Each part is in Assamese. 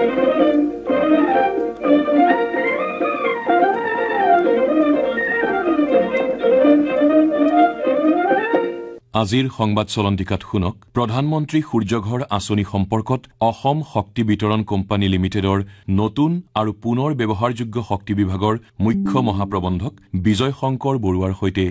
আজিৰ সংবাদ চলন্তিকাত শুনক প্ৰধানমন্ত্ৰী সূৰ্যঘৰ আঁচনি সম্পৰ্কত অসম শক্তি বিতৰণ কোম্পানী লিমিটেডৰ নতুন আৰু পুনৰ ব্যৱহাৰযোগ্য শক্তি বিভাগৰ মুখ্য মহাপ্ৰবন্ধক বিজয় শংকৰ বৰুৱাৰ সৈতে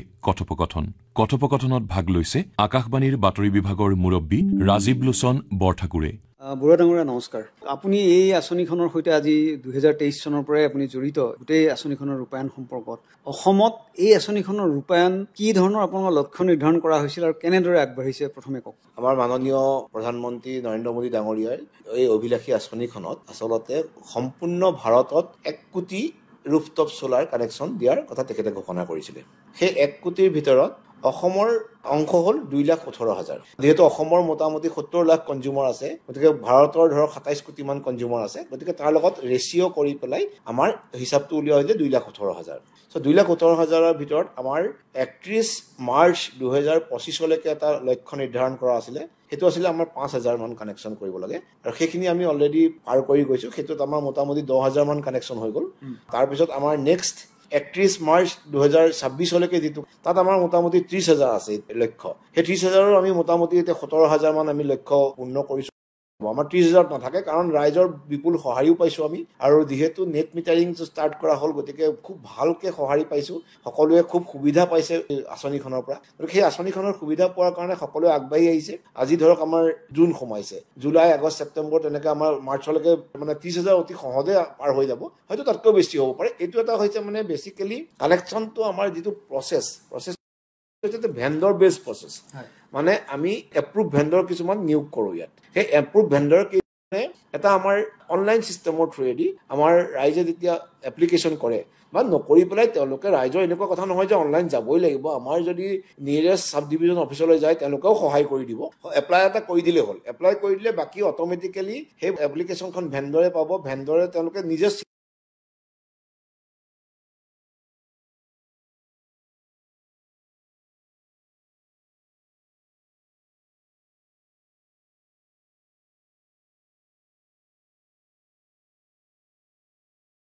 কথোপকথনত ভাগ লৈছে আকাশবাণীৰ বাতৰি বিভাগৰ মুৰব্বী ৰাজীৱ লোচন বৰঠাকুৰে। বৰুৱা ডাঙৰীয়া নমস্কাৰ। আপুনি এই আঁচনিখনৰ সৈতে আজি 2023 চনৰ পৰাই আপুনি জড়িত গোটেই আঁচনিখনৰ ৰূপায়ণ সম্পৰ্কত অসমত এই আঁচনিখনৰ ৰূপায়ণ কি ধৰণৰ আপোনালোকৰ লক্ষ্য নিৰ্ধাৰণ কৰা হৈছিল আৰু কেনেদৰে আগবাঢ়িছে প্ৰথমে কওক। আমাৰ মাননীয় প্ৰধানমন্ত্ৰী নৰেন্দ্ৰ মোদী ডাঙৰীয়াৰ এই অভিলাষী আঁচনিখনত আচলতে সম্পূৰ্ণ ভাৰতত 1 কোটি ৰুফটপ সোলাৰ কানেকশ্যন দিয়াৰ কথা তেখেতে ঘোষণা কৰিছিলে। সেই 1 কোটিৰ ভিতৰত অসমৰ অংশ হ'ল 2,18,000। যেহেতু অসমৰ মোটামুটি 70 লাখ কনজিউমাৰ আছে, গতিকে ভাৰতৰ ধৰক 27 কোটি মান কনজিউমাৰ আছে, গতিকে তাৰ লগত ৰেচিঅ' কৰি পেলাই আমাৰ হিচাপটো উলিওৱা হৈছে 2,18,000। চ' 2,18,000ৰ ভিতৰত আমাৰ 31 মাৰ্চ 2025লৈকে এটা লক্ষ্য নিৰ্ধাৰণ কৰা আছিলে। সেইটো আছিলে আমাৰ 5,000 মান কানেকশ্যন কৰিব লাগে, আৰু সেইখিনি আমি অলৰেডি পাৰ কৰি গৈছোঁ। সেইটোত আমাৰ মোটামুটি 10,000 মান কানেকশ্যন হৈ গ'ল। তাৰপিছত আমাৰ নেক্সট 31 মাৰ্চ 2026লৈকে যিটো তাত আমাৰ মোটামুটি 30,000 আছে লক্ষ্য। সেই 30,000ৰ আমি মোটামুটি এতিয়া 17,000 মান আমি লক্ষ্য পূৰ্ণ কৰিছোঁ। আমাৰ 30,000 নাথাকে, কাৰণ ৰাইজৰ বিপুল সঁহাৰিও পাইছোঁ আমি, আৰু যিহেতু নেট মিটাৰিং ষ্টাৰ্ট কৰা হ'ল, গতিকে খুব ভালকৈ সঁহাৰি পাইছোঁ। সকলোৱে খুব সুবিধা পাইছে আঁচনিখনৰ পৰা। গতিকে সেই আঁচনিখনৰ সুবিধা পোৱাৰ কাৰণে সকলোৱে আগবাঢ়ি আহিছে। আজি ধৰক আমাৰ জুন সোমাইছে, জুলাই, আগষ্ট, ছেপ্টেম্বৰ, তেনেকৈ আমাৰ মাৰ্চলৈকে মানে 30,000 অতি সহজে পাৰ হৈ যাব, হয়তো তাতকৈ বেছি হ'ব পাৰে। এইটো এটা হৈছে মানে বেচিকেলি কানেকশ্যনটো আমাৰ যিটো প্ৰচেছ ভেণ্ডৰ বেছ প্ৰচেছ, মানে আমি এপ্ৰুভ ভেণ্ডৰ কিছুমান নিয়োগ কৰোঁ ইয়াত। সেই এপ্ৰুভ ভেণ্ডৰ এটা আমাৰ অনলাইন ছিষ্টেমৰ থ্ৰুৱেদি আমাৰ ৰাইজে যেতিয়া এপ্লিকেশ্যন কৰে বা নকৰি পেলাই তেওঁলোকে, ৰাইজৰ এনেকুৱা কথা নহয় যে অনলাইন যাবই লাগিব। আমাৰ যদি নিয়েৰেষ্ট চাব ডিভিজন অফিচলৈ যায়, তেওঁলোকেও সহায় কৰি দিব। এপ্লাই এটা কৰি দিলে হ'ল। এপ্লাই কৰি দিলে বাকী অট'মেটিকেলি সেই এপ্লিকেশ্যনখন ভেণ্ডৰে পাব। ভেণ্ডৰে তেওঁলোকে নিজে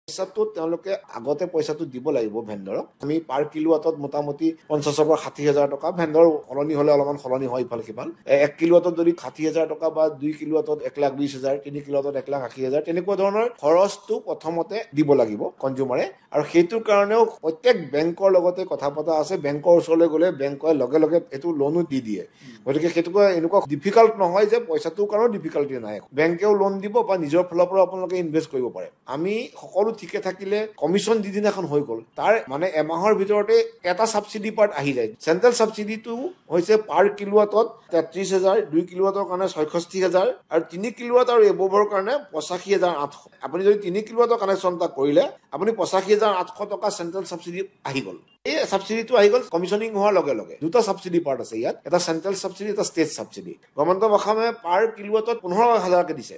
পইচাটো তেওঁলোকে আগতে পইচাটো দিব লাগিব ভেণ্ডৰক। আমি পাৰ কিলোৱাটত মোটামুটি 50,000 পৰা 60,000 টকা, ভেণ্ডৰ সলনি হ'লে অলপমান সলনি হয় ইফাল সিফাল। 1 কিলোৱাটত যদি 60,000 টকা বা 2 কিলোৱাটত 1,20,000, 3 কিলোৱাটত 1,80,000, তেনেকুৱা ধৰণৰ খৰচটো প্ৰথমতে দিব লাগিব কনজিউমাৰে। আৰু সেইটোৰ কাৰণেও প্ৰত্যেক বেংকৰ লগতে কথা পতা আছে। বেংকৰ ওচৰলৈ গ'লে বেংকে লগে লগে এইটো লোনো দি দিয়ে। গতিকে সেইটো এনেকুৱা ডিফিকাল্ট নহয় যে পইচাটোৰ কাৰণেও ডিফিকাল্টি নাই। বেংকেও লোন দিব বা নিজৰ ফালৰ পৰা আপোনালোকে ইনভেষ্ট কৰিব পাৰে। আমি সকলো ঠিকে থাকিলে কমিশ্যন যিদিনাখন হৈ গ'ল, তাৰ মানে এমাহৰ ভিতৰতে এটা ছাবচিডি পাৰ্ট আহি যায়। চেণ্ট্ৰেল ছাবচিডিটো হৈছে পাৰ কিলোৱাটত 33,000, 2 কিলোৱাটৰ কাৰণে 66,000, আৰু 3 কিলোৱাট আৰু এবভৰ কাৰণে 85,800। আপুনি যদি 3 কিলোৱাটৰ কানেকশ্যন এটা কৰিলে আপুনি 85,800 টকা চেণ্ট্ৰেল ছাবচিডি আহি গ'ল। এই ছাবচিডিটো আহি গ'ল কমিশ্যনিং হোৱাৰ লগে লগে। দুটা ছাবচিডি পাৰ্ট আছে ইয়াত, এটা চেণ্ট্ৰেল ছাবচিডি, এটা ষ্টেট ছাবচিডি। গভৰ্ণমেণ্ট অফ অসমে পাৰ কিলোৱাটত 15,000কে দিছে।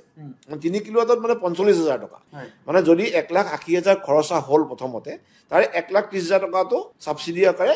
3 কিলোৱাটত মানে 45,000 টকা। মানে যদি 1,80,000 খৰচা হ'ল প্ৰথমতে, তাৰে 1,30,000 টকাটো ছাবচিডি আকাৰে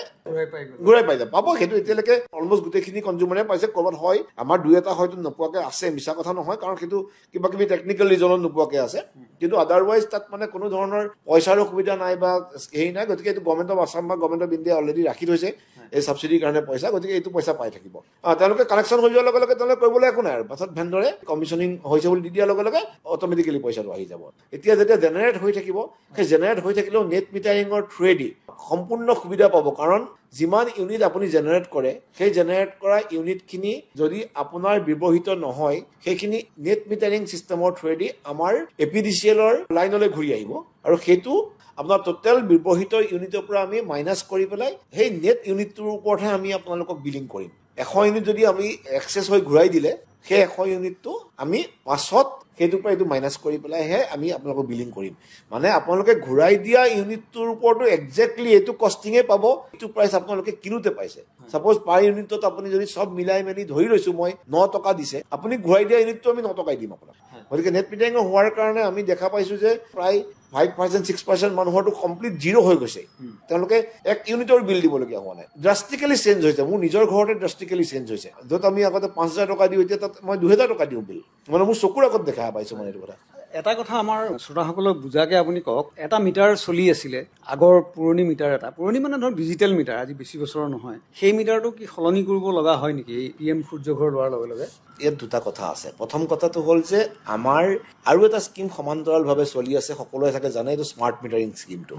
ঘূৰাই পাই যাব পাব। সেইটো এতিয়ালৈকে অলমষ্ট গোটেইখিনি কনজিউমাৰে পাইছে। ক'ৰবাত হয় আমাৰ 2-এটা হয়তো নোপোৱাকৈ আছে, মিছা কথা নহয়, কাৰণ সেইটো কিবা কিবি টেকনিকেল ৰিজনত নোপোৱাকৈ আছে। কিন্তু আদাৰৱাইজ তাত মানে কোনো ধৰণৰ পইচাৰ অসুবিধা নাই বা হেৰি নাই। গতিকে এইটো গভৰ্ণমেণ্ট অফ আছাম বা গভৰ্ণমেণ্ট অফ ইণ্ডিয়া অলৰেডি ৰাখি থৈছে এই ছাবচিডিৰ কাৰণে পইচা। গতিকে এইটো পইচা পাই থাকিব। তেওঁলোকে কানেকশ্যন হৈ যোৱাৰ লগে লগে তেওঁলোকে কৰিবলৈ একো নাই, আৰু পাছত ভেণ্ডৰে কমিশ্যনিং হৈছে বুলি দি দিয়াৰ লগে লগে অট'মেটিকেলি পইচাটো আহি যাব। এতিয়া যেতিয়া জেনেৰেট হৈ থাকিব, সেই জেনেৰেট হৈ থাকিলেও নেট মিটাৰিঙৰ থ্ৰুৱেদি সম্পূৰ্ণ সুবিধা পাব। কাৰণ যিমান ইউনিট আপুনি জেনেৰেট কৰে, সেই জেনেৰেট কৰা ইউনিটখিনি যদি আপোনাৰ ব্যৱহৃত নহয়, সেইখিনি নেট মিটাৰিং ছিষ্টেমৰ থ্ৰুৱেদি আমাৰ APDCL-ৰ লাইনলৈ ঘূৰি আহিব, আৰু সেইটো আপোনাৰ টোটেল ব্যৱহৃত ইউনিটৰ পৰা আমি মাইনাছ কৰি পেলাই সেই নেট ইউনিটটোৰ ওপৰতহে আমি আপোনালোকক বিলিং কৰিম। 100 ইউনিট যদি আমি এক্সেছ হৈ ঘূৰাই দিলে, সেই 100 ইউনিটটো আমি পাছত সেইটোৰ পৰা এইটো মাইনাছ কৰি পেলাইহে আমি আপোনালোকক বিলিং কৰিম। মানে আপোনালোকে ঘূৰাই দিয়া ইউনিটটোৰ ওপৰতো একজেক্টলি এইটো কষ্টিঙে পাব, এইটো প্ৰাইচ আপোনালোকে কিনোতে পাইছে। ছাপ'জ পাৰ ইউনিটত আপুনি যদি চব মিলাই মেলি ধৰি লৈছোঁ মই 9 টকা দিছে, আপুনি ঘূৰাই দিয়া ইউনিটটো আমি 9 টকাই দিম আপোনাক। গতিকে নেট মিটাৰিং হোৱাৰ কাৰণে আমি দেখা পাইছোঁ যে প্ৰায় 5%, 6% মানুহৰটো কমপ্লিট জিৰ' হৈ গৈছে। তেওঁলোকে 1 ইউনিটৰ বিল দিবলগীয়া হোৱা নাই। ড্ৰাষ্টিকেলি চেঞ্জ হৈছে। মোৰ নিজৰ ঘৰতে ড্ৰাষ্টিকেলি চেঞ্জ হৈছে। য'ত আমি আগতে 5,000 টকা দিওঁ, এতিয়া তাত মই 2,000 টকা দিওঁ বিল। মানে মোৰ চকুৰ আগত দেখা পাইছোঁ মানে এইটো কথা। এটা কথা আমাৰ শ্ৰোতাসকলক বুজাকে আপুনি কওক, এটা মিটাৰ চলি আছিলে আগৰ পুৰণি মিটাৰ, এটা পুৰণি মানে ধৰক ডিজিটেল মিটাৰ, আজি বেছি বছৰৰ নহয়, সেই মিটাৰটো কি সলনি কৰিব লগা হয় নেকি এই PM সূৰ্য ঘৰ লোৱাৰ লগে লগে? ইয়াত দুটা কথা আছে। প্ৰথম কথাটো হ'ল যে আমাৰ আৰু এটা স্কিম সমান্তৰালভাৱে চলি আছে, সকলোৱে চাগে জানে, এইটো স্মাৰ্ট মিটাৰিং স্কিমটো।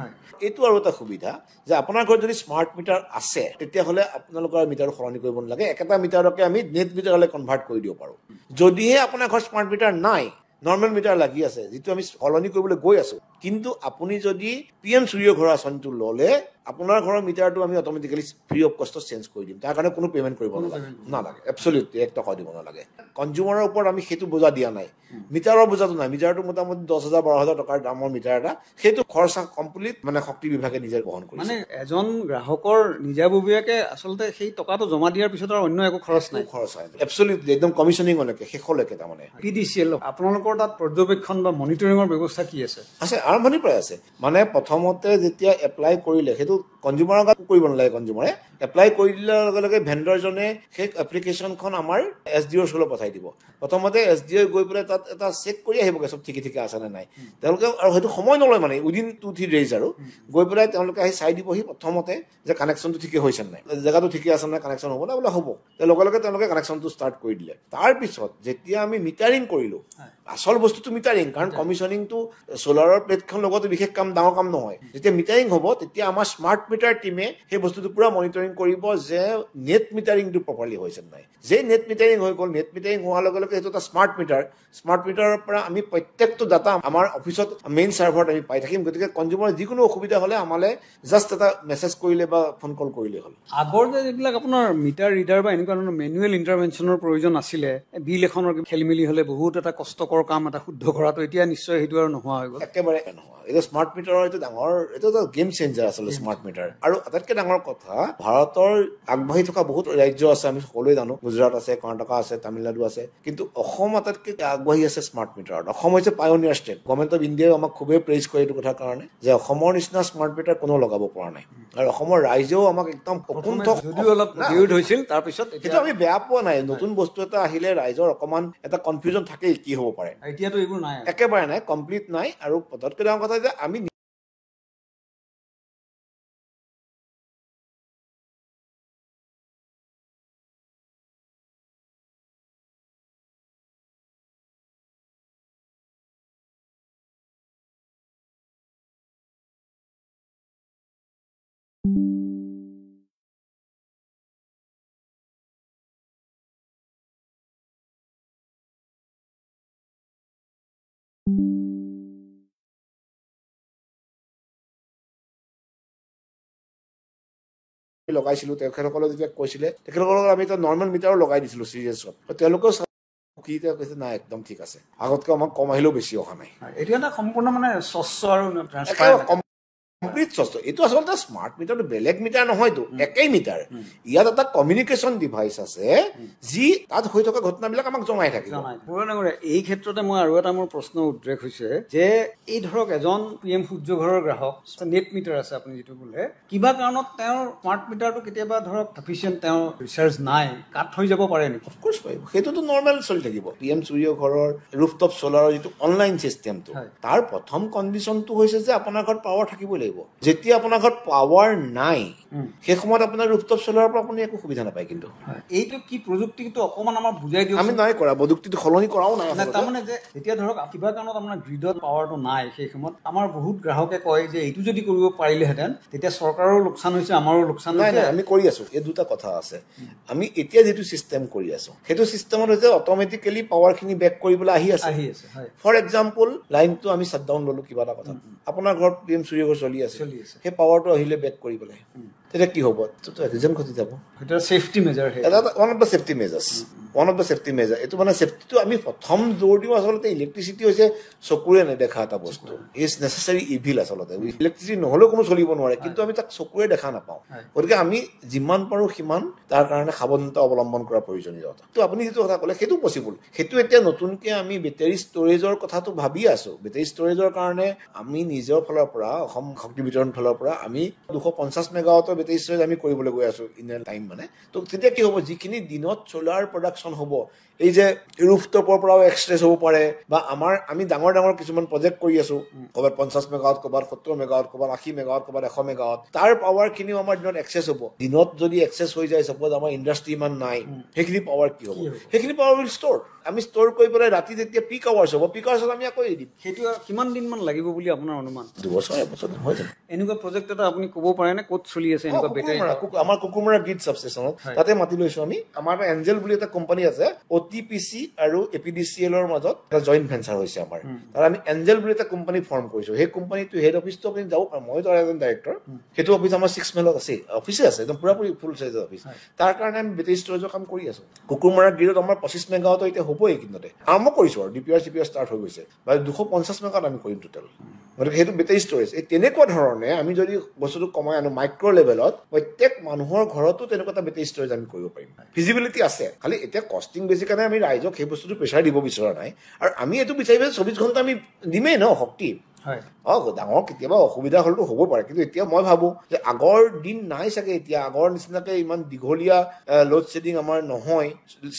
এইটো আৰু এটা সুবিধা যে আপোনাৰ ঘৰত যদি স্মাৰ্ট মিটাৰ আছে তেতিয়াহ'লে আপোনালোকৰ মিটাৰ সলনি কৰিব নালাগে, একেটা মিটাৰকে আমি নেট মিটাৰলৈ কনভাৰ্ট কৰি দিব পাৰোঁ। যদিহে আপোনাৰ ঘৰত স্মাৰ্ট মিটাৰ নাই, নৰ্মেল মিটাৰ লাগি আছে, যিটো আমি সলনি কৰিবলৈ গৈ আছো, কিন্তু আপুনি যদি PM সূৰ্য ঘৰ আঁচনিটো ল'লে আপোনাৰ ঘৰৰ মিটাৰটো আমি অট'মেটিকেলি ফ্ৰী অফ কষ্টত চেঞ্জ কৰি দিম, তাৰ কাৰণে কোনো পে'মেণ্ট কৰিব নালাগে, এবছলিউটলি 1 টকা দিব নালাগে। কনজিউমাৰৰ ওপৰত আমি সেইটো বোজা দিয়া নাই, মিটাৰৰ বোজাটো নাই। মিটাৰটো মোটামুটি 10,000-12,000 টকাৰ দামৰ মিটাৰ এটা, সেইটো খৰচা কমপ্লিট মানে শক্তি বিভাগে নিজে বহন কৰিছে। মানে এজন গ্ৰাহকৰ নিজাববীয়াকে আচলতে সেই টকাটো জমা দিয়াৰ পিছত আৰু অন্য একো খৰচ নাই, এবছলিউটলি একদম কমিশ্যনিঙলৈকে শেষলৈকে। তাৰমানে PDCL আপোনালোকৰ তাত পৰ্যবেক্ষণ বা মনিটৰিঙৰ ব্যৱস্থা কি আছে? আৰম্ভণিৰ পৰাই আছে। মানে প্ৰথমতে যেতিয়া এপ্লাই কৰিলে, সেইটো কনজিউমাৰৰ গাত কৰিব নালাগে, কনজিউমাৰে এপ্লাই কৰি দিয়াৰ লগে লগে ভেণ্ডৰজনে সেই এপ্লিকেশ্যনখন আমাৰ SDOৰ ওচৰলৈ পঠাই দিব। প্ৰথমতে SDO গৈ পেলাই তাত এটা চেক কৰি আহিবগৈ চব ঠিকে ঠিকে আছে নে নাই। তেওঁলোকে আৰু সেইটো সময় নলয়, মানে উইদিন 2-3 days আৰু গৈ পেলাই তেওঁলোকে আহি চাই দিবহি প্ৰথমতে যে কানেকশ্যনটো ঠিকে হৈছে নাই, জেগাটো ঠিকে আছে নাই, কানেকশ্যন হ'ব না বোলে হ'ব, লগে লগে তেওঁলোকে কানেকশ্যনটো ষ্টাৰ্ট কৰি দিলে। তাৰপিছত যেতিয়া আমি মিটাৰিং কৰিলোঁ, আচল বস্তুটো মিটাৰিং, কাৰণ কমিশ্যনিংটো চ'লাৰৰ প্লেটখন লগতো বিশেষ ডাঙৰ কাম নহয়। যেতিয়া মিটাৰিং হ'ব তেতিয়া আমাৰ স্মাৰ্ট মিটাৰ টিমে সেই বস্তুটো পুৰা মনিটৰিং কৰিব যে নেট মিটাৰিংটো প্ৰপাৰলি হৈছে নাই। যে নেট মিটাৰিং হৈ গ'ল, নেট মিটাৰিং হোৱাৰ লগে লগে সেইটো এটা স্মাৰ্ট মিটাৰৰ পৰা আমি প্ৰত্যেকটো ডাটা আমাৰ অফিচত মেইন ছাৰ্ভাৰত আমি পাই থাকিম। গতিকে কনজিউমাৰ যিকোনো অসুবিধা হ'লে আমালৈ জাষ্ট এটা মেছেজ কৰিলে বা ফোন কল কৰিলে হ'ল। আগৰ যে যিবিলাক আপোনাৰ মিটাৰ ৰিডাৰ বা এনেকুৱা ধৰণৰ মেনুৱেল ইণ্টাৰভেনশ্যনৰ প্ৰয়োজন আছিলে, বিল এখনৰ খেলি মেলি হ'লে বহুত এটা কষ্টকৰ কাম এটা শুদ্ধ কৰাটো, এতিয়া নিশ্চয় সেইটো আৰু নোহোৱা হৈ গ'ল। একেবাৰে নহয়। এইটো স্মাৰ্ট মিটাৰৰ এইটো ডাঙৰ, এইটো এটা গেম চেঞ্জাৰ আচলতে স্মাৰ্ট মিটাৰ। আৰু আটাইতকৈ ডাঙৰ কথা, ভাৰতৰ আগবাঢ়ি থকা বহুত ৰাজ্য আছে, আমি সকলোৱে জানো, গুজৰাট আছে, কৰ্ণাটকা আছে, তামিলনাডু আছে, কিন্তু অসম আটাইতকৈ আগবাঢ়ি আছে স্মাৰ্ট মিটাৰত। অসম হৈছে পায়োনিয়াৰ ষ্টেট। গভৰ্ণমেণ্ট অফ ইণ্ডিয়াই আমাক খুবেই প্ৰেইজ কৰে এইটো কথাৰ কাৰণে যে অসমৰ নিচিনা স্মাৰ্ট মিটাৰ কোনো লগাব পৰা নাই। আৰু অসমৰ ৰাইজেও আমাক একদম যদিও অলপ বিৰোধ হৈছিল, তাৰপিছত সেইটো আমি বেয়া পোৱা নাই। নতুন বস্তু এটা আহিলে ৰাইজৰ অকণমান এটা কনফিউজন থাকেই, কি হ'ব পাৰে। এতিয়াতো এইবোৰ নাই, একেবাৰে নাই, কমপ্লিট নাই। আৰু পটককৈ ডাঙৰ কথা যে আমি লগাইছিলো, তেখেতসকলে যেতিয়া কৈছিলে, তেখেতসকলক আমি এটা নৰ্মেল মিটাৰো লগাই দিছিলো চিৰিয়াছত। তেওঁলোকেও কৈছে নাই একদম ঠিক আছে, আগতকৈ আমাক কম আহিলেও বেছি অহা নাই। এইটো এটা সম্পূৰ্ণ মানে স্বচ্ছ আৰু কমপ্লিট স্বচ্ছ। এইটো আচলতে স্মাৰ্ট মিটাৰটো বেলেগ মিটাৰ নহয়তো, একেই মিটাৰ। ইয়াত এটা কমিউনিকেশ্যন ডিভাইচ আছে যি তাত হৈ থকা ঘটনাবিলাক আমাক জনাই থাকিব। এই ক্ষেত্ৰতে মই আৰু এটা মোৰ প্ৰশ্ন উদ্ৰেক হৈছে যে এই ধৰক এজন PM সূৰ্য ঘৰৰ গ্ৰাহক, নেট মিটাৰ আছে আপুনি যিটো বোলে, কিবা কাৰণত তেওঁৰ স্মাৰ্ট মিটাৰটো কেতিয়াবা ধৰক এফিচিয়েণ্ট, তেওঁৰ ৰিচাৰ্জ নাই, কাট হৈ যাব পাৰে নেকি? অফক'ৰ্ছ পাৰিব, সেইটোতো নৰ্মেল চলি থাকিব। PM সূৰ্য ঘৰৰ ৰুফটপ চ'লাৰৰ যিটো অনলাইন চিষ্টেমটো, তাৰ প্ৰথম কণ্ডিশ্যনটো হৈছে যে আপোনাৰ ঘৰত পাৱাৰ থাকিবই লাগিব। যেতিয়া আপোনাৰ ঘৰত পাৱাৰ নাই, সেই সময়ত আপোনাৰ ৰুফটপ চ'লাৰৰ পৰা আপুনি একো সুবিধা নাপায়। কিন্তু এইটো কি প্ৰযুক্তিটো অকণমান আমাৰ বুজাই দিওঁ। আমি নাই কৰা, প্ৰযুক্তিটো সলনি কৰাও নাই। তাৰমানে যে এতিয়া ধৰক কিবা কাৰণত আপোনাৰ গ্ৰীডত পাৱাৰটো নাই, সেই সময়ত আমাৰ বহুত গ্ৰাহকে কয় যে এইটো যদি কৰিব পাৰিলেহেঁতেন তেতিয়া চৰকাৰৰ লোকচান হৈছে, আমাৰো লোকচান হৈছে। আমি কৰি আছো। এই দুটা কথা আছে। আমি এতিয়া যিটো চিষ্টেম কৰি আছো, সেইটো চিষ্টেমত হৈছে অট'মেটিকেলি পাৱাৰখিনি বেক কৰিবলৈ আহি আছে। ফৰ এক্সাম্পল, লাইনটো আমি শ্বাটডাউন ল'লো কিবা এটা কথা, আপোনাৰ ঘৰত PM সূৰ্য ঘৰ চলি আছে, সেই পাৱাৰটো আহিলে বেক কৰি পেলাই, তেতিয়া কি হ'ব? ৰিজন ঘটি যাব। Safety measure, one of the safety measure. এইটো মানে ছেফটিটো আমি প্ৰথম জোৰ দিওঁ। আচলতে ইলেক্ট্ৰিচিটি হৈছে চকুৰে নেদেখা এটা বস্তু, ইজ নেচেচাৰী ইভিল। আচলতে ইলেক্ট্ৰিচিটি নহ'লেও কোনো চলিব নোৱাৰে, কিন্তু আমি তাক চকুৰে দেখা নাপাওঁ। গতিকে আমি যিমান পাৰোঁ সিমান তাৰ কাৰণে সাৱধানতা অৱলম্বন কৰাৰ প্ৰয়োজনীয়তা। তো আপুনি যিটো কথা ক'লে সেইটো পচিবল। সেইটো এতিয়া নতুনকৈ আমি বেটেৰী ষ্ট'ৰেজৰ কথাটো ভাবি আছোঁ। বেটেৰী ষ্ট'ৰেজৰ কাৰণে আমি নিজৰ ফালৰ পৰা, অসম শক্তি বিতৰণ ফালৰ পৰা আমি 250 মেগাৱাটৰ বেটেৰী ষ্ট'ৰেজ আমি কৰিবলৈ গৈ আছোঁ ইন এ টাইম। মানে তো তেতিয়া কি হ'ব, যিখিনি দিনত চ'লাৰ প্ৰডাকশ্যন হ'ব এই যে ৰুফটপৰ পৰাও এক্সেছ হ'ব পাৰে বা আমি ডাঙৰ ডাঙৰ কিছুমান প্ৰজেক্ট কৰি আছো ক'ৰবাত 50 মেগাৱাট ক'ৰবাত 70 মেগাৱাট ক'ৰবাত 80 মেগাৱাট ক'ৰবাত 100 মেগাৱাট তাৰ পাৱাৰ খিনিও আমাৰ দিনত এক্সেছ হ'ব দিনত যদি এক্সেছ হৈ যায় সাপোজ আমাৰ ইণ্ডাষ্ট্ৰি ইমান নাই সেইখিনি পাৱাৰ কি হ'ব সেইখিনি পাৱাৰ উইল ষ্ট'ৰ আমি ষ্ট'ৰ কৰি পেলাই ৰাতি যেতিয়া পিক আৱাৰ্ছ হ'ব পিক আৱাৰ্ছত আমি আকৌ এৰি দিম সেইটো কিমান দিন মান লাগিব বুলি আপোনাৰ অনুমান 2 বছৰ 1 বছৰ হৈ যাব এনেকুৱা প্ৰজেক্ট এটা আপুনি ক'ব পাৰে নে ক'ত চলি আছে এনেকুৱা বেটাৰী আমাৰ কুকুৰমৰা গ্ৰিড ছাবষ্টেচনত তাতে মাতি লৈছো আমি আমাৰ এঞ্জেল বুলি এটা কোম্পানী আছে OTPC আৰু APDCL ৰ মাজত এটা জইণ্ট ভেঞ্চাৰ হৈছে আমাৰ তাৰ আমি এঞ্জেল বুলি এটা কোম্পানী ফৰ্ম কৰিছো সেই কোম্পানীটো হেড অফিচটো আপুনি যাব পাৰে মই তো এজন ডাইৰেক্টৰ সেইটো অফিচ আমাৰ 6 মাইলত আছে অফিচে আছে একদম পুৰাপুৰি ফুল চাইজৰ অফিচ তাৰ কাৰণে আমি বেটাৰী ষ্ট'ৰেজৰ কাম কৰি আছো কুকুৰমৰা গ্ৰিডত আমাৰ 25 মেগাৱাটৰ এতিয়া হ'ব এইখিনিতে আৰম্ভ কৰিছো আৰু DPR CPR ষ্টাৰ্ট হৈ গৈছে বা 250 মেগাৱাট আমি কৰিম টোটেল গতিকে সেইটো বেটাৰী ষ্ট'ৰেজ এই তেনেকুৱা ধৰণে আমি যদি বস্তুটো কমাই আনো মাইক্ৰ' লেভেলত প্ৰত্যেক মানুহৰ ঘৰতো তেনেকুৱা এটা বেটাৰী ষ্ট'ৰেজ আমি কৰিব পাৰিম ফিজিবিলিটি আছে খালি এতিয়া কষ্টিং বেছি কাৰণে আমি ৰাইজক সেই বস্তুটো প্ৰেছাৰ দিব বিচৰা নাই আৰু আমি এইটো বিচাৰিব 24 ঘণ্টা আমি দিমেই ন শক্তি ডাঙৰ কেতিয়াবা অসুবিধা হ'লেতো হ'ব পাৰে কিন্তু এতিয়া মই ভাবো যে আগৰ দিন নাই চাগে এতিয়া আগৰ নিচিনাকে ইমান দীঘলীয়া লোড শ্বেডিং আমাৰ নহয়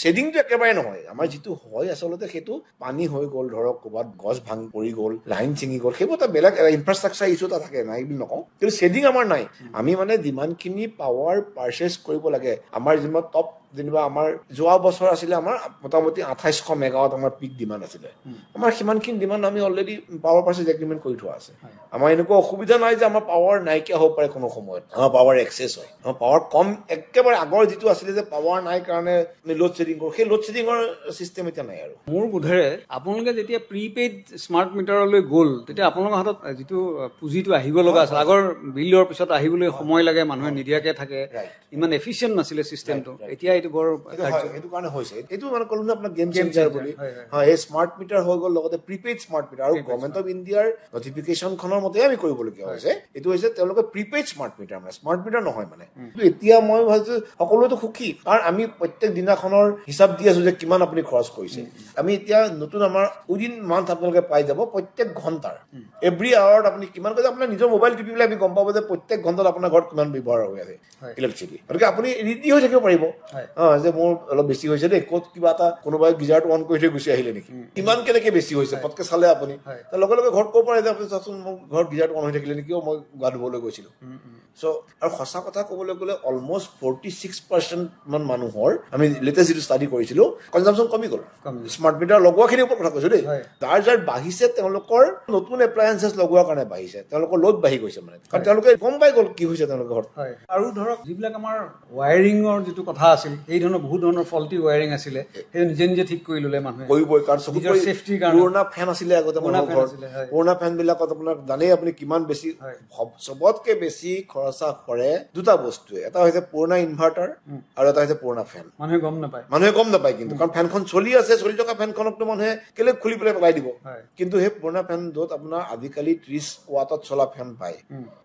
শ্বেডিংটো একেবাৰে নহয় আমাৰ যিটো হয় আচলতে সেইটো পানী হৈ গ'ল ধৰক ক'ৰবাত গছ ভাঙি পৰি গ'ল লাইন ছিঙি গ'ল সেইবোৰ এটা বেলেগ ইনফ্ৰাষ্ট্ৰাকচাৰ ইছ্যু এটা থাকে নাই বুলি নকওঁ কিন্তু শ্বেডিং আমাৰ নাই আমি মানে যিমানখিনি পাৱাৰ পাৰ্চেছ কৰিব লাগে আমাৰ যিমান টপ যেনিবা আমাৰ যোৱা বছৰ আছিলে আমাৰ মোটামুটি 2800 মেগাৱাট আমাৰ পিক ডিমাণ্ড আছিলে আমাৰ সিমানখিনি ডিমাণ্ড আমি অলৰেডি পাৱাৰ পাৰ্চেছ এগ্ৰিমেণ্ট কৰি থোৱা আছে আমাৰ এনেকুৱা অসুবিধা নাই যে আমাৰ পাৱাৰ নাইকিয়া হ'ব পাৰে কোনো সময়ত আমাৰ পাৱাৰ এক্সেছ হয় আমাৰ পাৱাৰ কম একেবাৰে আগৰ যিটো আছিলে যে পাৱাৰ নাই কাৰণে আমি লোড শ্বেডিং কৰোঁ সেই লোড শ্বেডিঙৰ চিষ্টেম এতিয়া নাই আৰু মোৰ বোধেৰে আপোনালোকে যেতিয়া প্ৰিপেইড স্মাৰ্ট মিটাৰলৈ গ'ল তেতিয়া আপোনালোকৰ হাতত যিটো পুঁজিটো আহিব লগা আছিল আগৰ বিলৰ পিছত আহিবলৈ সময় লাগে মানুহে নিদিয়াকে থাকে ইমান এফিচিয়েণ্ট নাছিলে চিষ্টেমটো এতিয়া এইটো বৰ এইটো কাৰণে হৈছে এইটো মানে ক'লো ন আপোনাৰ গেম চেঞ্জাৰ বুলি হয় এই স্মাৰ্ট মিটাৰ হৈ গ'ল লগতে প্ৰিপেইড স্মাৰ্ট মিটাৰ আৰু গভৰ্ণমেণ্ট অফ ইণ্ডিয়াৰ নটিফিকেশ্যনখনৰ মতে আমি কৰিবলগীয়া হৈছে এইটো হৈছে তেওঁলোকে প্ৰিপেইড স্মাৰ্ট মিটাৰ মানে স্মাৰ্ট মিটাৰ নহয় মানে এতিয়া মই ভাবিছো সকলোৱেতো সুখী কাৰণ আমি প্ৰত্যেক দিনাখনৰ হিচাপ দি আছো যে কিমান আপুনি খৰচ কৰিছে আমি এতিয়া নতুন আমাৰ উইদিন মান্থ আপোনালোকে পাই যাব প্ৰত্যেক ঘণ্টাৰ এভৰি আৱাৰত আপুনি কিমান কৈছে আপোনাৰ নিজৰ মোবাইল টিপি পেলাই আমি গম পাব যে প্ৰত্যেক ঘণ্টাত আপোনাৰ ঘৰত কিমান ব্যৱহাৰ হৈ আছে ইলেক্ট্ৰিচিটি গতিকে আপুনি ৰেডি হৈ থাকিব পাৰিব যে মোৰ অলপ বেছি হৈছে দেই ক'ত কিবা এটা কোনোবাই গিজাৰটো অন কৰি থৈ গুচি আহিলে নেকি কিমান কেনেকে বেছি হৈছে পটকে চালে আপুনি লগে লগে ঘৰত ক'ব পাৰে যে আপুনি চাচোন মোৰ ঘৰত গিজাৰটো অন হৈ থাকিলে নেকি মই গা ধুবলৈ গৈছিলো চ' আৰু সঁচা কথা ক'বলৈ গ'লে অলমষ্ট 46% মান মানুহৰ আমি লেটেষ্ট যিটো ষ্টাডি কৰিছিলো কনজাম্পশ্যন কমি গ'ল স্মাৰ্ট মিটাৰ লগোৱাখিনিৰ ওপৰত কথা কৈছো দেই যাৰ বাঢ়িছে তেওঁলোকৰ নতুন এপ্লায়েন্সেছ লগোৱাৰ কাৰণে বাঢ়িছে তেওঁলোকৰ লোড বাঢ়ি গৈছে মানে কাৰণ তেওঁলোকে গম পাই গ'ল কি হৈছে তেওঁলোকৰ ঘৰত আৰু ধৰক যিবিলাক আমাৰ ৱায়াৰিঙৰ যিটো কথা আছিল এই ধৰণৰ বহুত ধৰণৰ ফল্টি ৱায়াৰিং আছিলে সেই নিজে নিজে ঠিক কৰি ল'লে মানুহে কৰিবই কাৰণ চেফটিৰ কাৰণে পুৰণা ফেন আছিলে আগতে মানুহৰ ঘৰত পুৰণা ফেন বিলাকত আপোনাৰ জানেই আপুনি কিমান বেছি চবতকে বেছি খৰচা কৰে দুটা বস্তুৱে এটা হৈছে পুৰণা ইনভাৰ্টাৰ আৰু এটা হৈছে পুৰণা ফেন মানুহে গম নাপায় কিন্তু কাৰণ ফেনখন চলি আছে চলি থকা ফেনখনকতো মানুহে কেলে খুলি পেলাই পেলাই দিব কিন্তু সেই পুৰণা ফেন য'ত আপোনাৰ আজিকালি 30 ৱাটত চলা ফেন পায়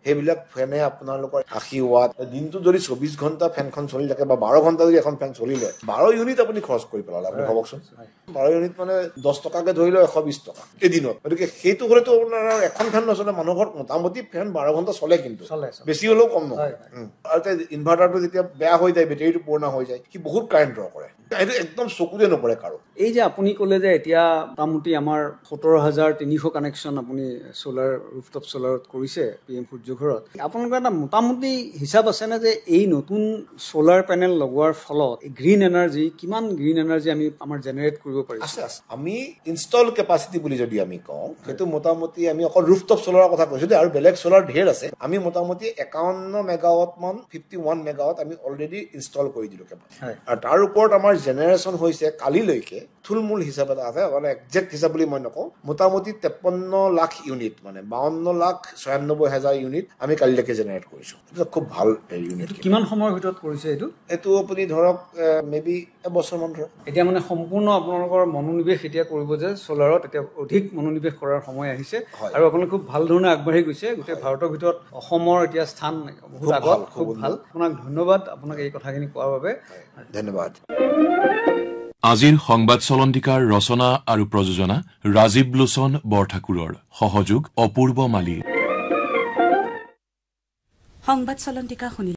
সেইবিলাক ফেনে আপোনালোকৰ 80 ৱাট দিনটো যদি 24 ঘণ্টা ফেনখন চলি থাকে বা 12 ঘণ্টা যদি এখন ফেন চলিলে 12 ইউনিট আপুনি খৰচ কৰি পেলালে আপুনি ভাবকচোন 12 ইউনিট মানে 10 টকাকে ধৰি লওক 120 টকা এদিনত গতিকে সেইটো হ'লেতো আপোনাৰ এখন ফেন নচলে মানুহৰ ঘৰত মোটামুটি ফেন 12 ঘণ্টা চলে কিন্তু বেছি হ'লেও কম নহয় আৰু ইনভাৰ্টাৰটো যেতিয়া বেয়া হৈ যায় বেটেৰীটো পুৰণা হৈ যায় সি বহুত কাৰেণ্ট ড্ৰ কৰে এইটো একদম চকুতে নপৰে কাৰো এই যে আপুনি ক'লে যে এতিয়া মোটামুটি আমাৰ 17,300 কানেকশ্যন আপুনি চ'লাৰ ৰুফটপ চ'লাৰত কৰিছে PM সূৰ্য ঘৰত আপোনালোকৰ এটা মোটামুটি হিচাপ আছেনে যে এই নতুন চ'লাৰ পেনেল লগোৱাৰ ফলত গ্ৰীণ এনাৰ্জি কিমান গ্ৰীণ এনাৰ্জি আমি আমাৰ জেনেৰেট কৰিব পাৰিছো আমি ইনষ্টল কেপাচিটি বুলি যদি আমি কওঁ সেইটো মোটামুটি আমি অকল ৰুফটপ চ'লাৰৰ কথা কৈছো দেই আৰু বেলেগ চ'লাৰ ঢেৰ আছে আমি মোটামুটি 51 মেগাৱাট মান 51 মেগাৱাট আমি অলৰেডি ইনষ্টল কৰি দিলো আৰু তাৰ ওপৰত আমাৰ জেনেৰেশ্যন হৈছে কালিলৈকে থুলমূল হিচাপ এটা আছে মানে একজেক্ট হিচাপ বুলি মই নকওঁ মোটামুটি 53 লাখ ইউনিট মানে 52,96,000 ইউনিট আমি কালিলৈকে জেনেৰেট কৰিছো এটা খুব ভাল ইউনিট কিমান সময়ৰ ভিতৰত কৰিছে এইটো আপুনি ধৰক মেবি এবছৰমান ধৰক এতিয়া মানে সম্পূৰ্ণ আপোনালোকৰ মনোনিৱেশ এতিয়া কৰিব যে চ'লাৰত এতিয়া অধিক মনোনিৱেশ কৰাৰ সময় আহিছে আৰু আপোনালোকে খুব ভাল ধৰণে আগবাঢ়ি গৈছে গোটেই ভাৰতৰ ভিতৰত অসমৰ এতিয়া স্থান বহুত আগত খুব ভাল আপোনাক ধন্যবাদ আপোনাক এই কথাখিনি কোৱাৰ বাবে ধন্যবাদ আজিৰ সংবাদ চলন্তিকাৰ ৰচনা আৰু প্ৰযোজনা ৰাজীৱ লোচন বৰঠাকুৰৰ সহযোগ অপূৰ্ব মালী সংবাদ চলন্তিকা শুনি